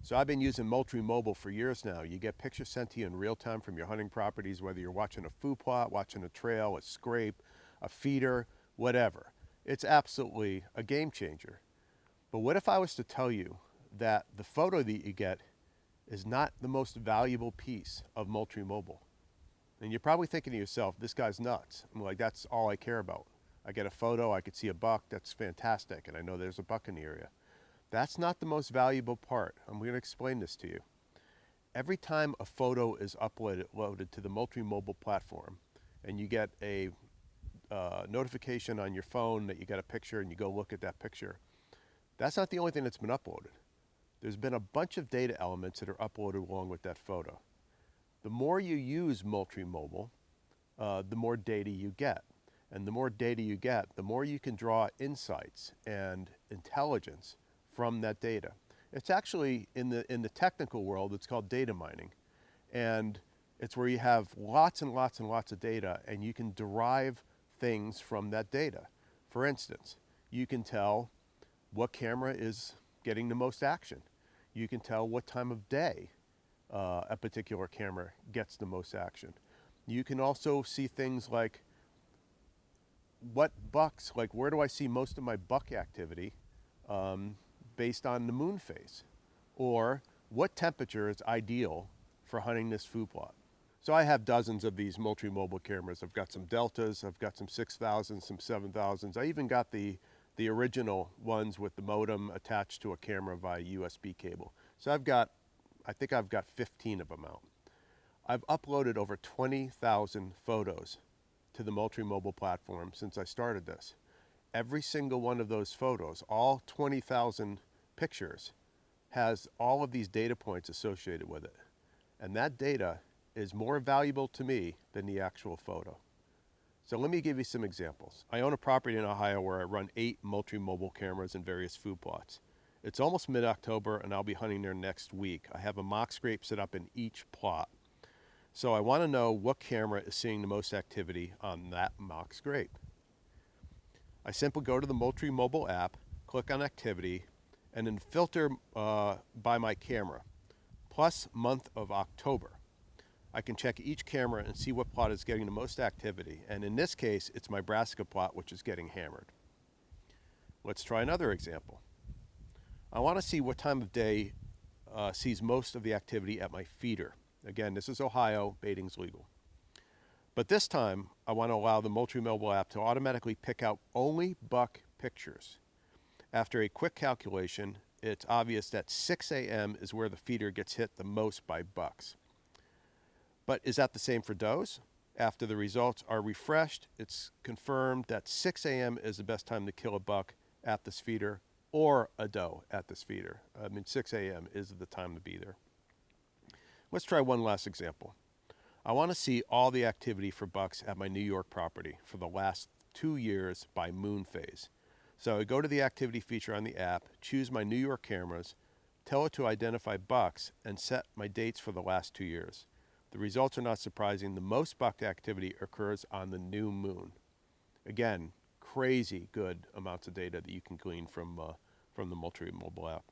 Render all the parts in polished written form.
So I've been using Moultrie Mobile for years now. You get pictures sent to you in real time from your hunting properties, whether you're watching a food plot, watching a trail, a scrape, a feeder, whatever. It's absolutely a game changer. But what if I was to tell you that the photo that you get is not the most valuable piece of Moultrie Mobile? And you're probably thinking to yourself, this guy's nuts. I'm like, that's all I care about. I get a photo, I could see a buck, that's fantastic, and I know there's a buck in the area. That's not the most valuable part. I'm going to explain this to you. Every time a photo is uploaded to the Moultrie Mobile platform, and you get a notification on your phone that you got a picture and you go look at that picture, that's not the only thing that's been uploaded. There's been a bunch of data elements that are uploaded along with that photo. The more you use Moultrie Mobile, the more data you get. And the more data you get, the more you can draw insights and intelligence from that data. It's actually, in the technical world, it's called data mining. And it's where you have lots and lots and lots of data, and you can derive things from that data. For instance, you can tell what camera is getting the most action. You can tell what time of day a particular camera gets the most action. You can also see things like what bucks, like where do I see most of my buck activity based on the moon phase, or what temperature is ideal for hunting this food plot. So I have dozens of these Moultrie Mobile cameras. I've got some Deltas, I've got some 6,000s, some 7,000s. I even got the original ones with the modem attached to a camera via USB cable. So I think I've got 15 of them out. I've uploaded over 20,000 photos to the Moultrie Mobile platform since I started this. Every single one of those photos, all 20,000 pictures, has all of these data points associated with it. And that data is more valuable to me than the actual photo. So let me give you some examples. I own a property in Ohio where I run 8 Moultrie Mobile cameras in various food plots. It's almost mid-October and I'll be hunting there next week. I have a mock scrape set up in each plot. So I want to know what camera is seeing the most activity on that mock scrape. I simply go to the Moultrie Mobile app, click on activity, and then filter by my camera, plus month of October. I can check each camera and see what plot is getting the most activity. And in this case, it's my brassica plot, which is getting hammered. Let's try another example. I want to see what time of day sees most of the activity at my feeder. Again, this is Ohio, baiting's legal. But this time, I want to allow the Moultrie Mobile app to automatically pick out only buck pictures. After a quick calculation, it's obvious that 6 a.m. is where the feeder gets hit the most by bucks. But is that the same for does? After the results are refreshed, it's confirmed that 6 a.m. is the best time to kill a buck at this feeder or a doe at this feeder. 6 a.m. is the time to be there. Let's try one last example. I want to see all the activity for bucks at my New York property for the last 2 years by moon phase. So I go to the activity feature on the app, choose my New York cameras, tell it to identify bucks, and set my dates for the last 2 years. The results are not surprising. The most buck activity occurs on the new moon. Again, crazy good amounts of data that you can glean from the Moultrie Mobile app.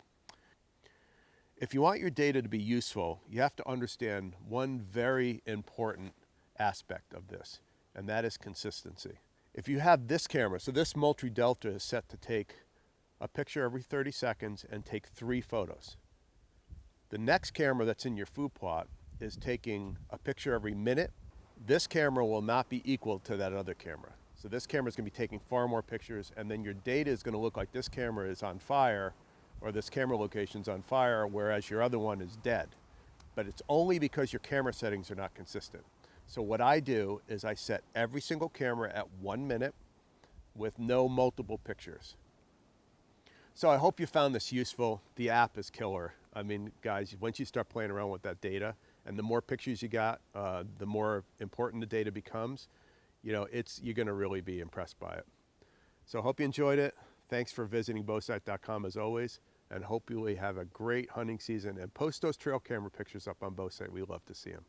If you want your data to be useful, you have to understand one very important aspect of this, and that is consistency. If you have this camera, so this Moultrie Delta is set to take a picture every 30 seconds and take 3 photos. The next camera that's in your food plot is taking a picture every minute. This camera will not be equal to that other camera. So this camera is going to be taking far more pictures, and then your data is going to look like this camera is on fire, or this camera location's on fire, whereas your other one is dead. But it's only because your camera settings are not consistent. So what I do is I set every single camera at 1 minute with no multiple pictures. So I hope you found this useful. The app is killer. I mean, guys, once you start playing around with that data, and the more pictures you got, the more important the data becomes. You're going to really be impressed by it. So I hope you enjoyed it. Thanks for visiting Bowsite.com as always, and hope you have a great hunting season, and post those trail camera pictures up on Bowsite. We love to see them.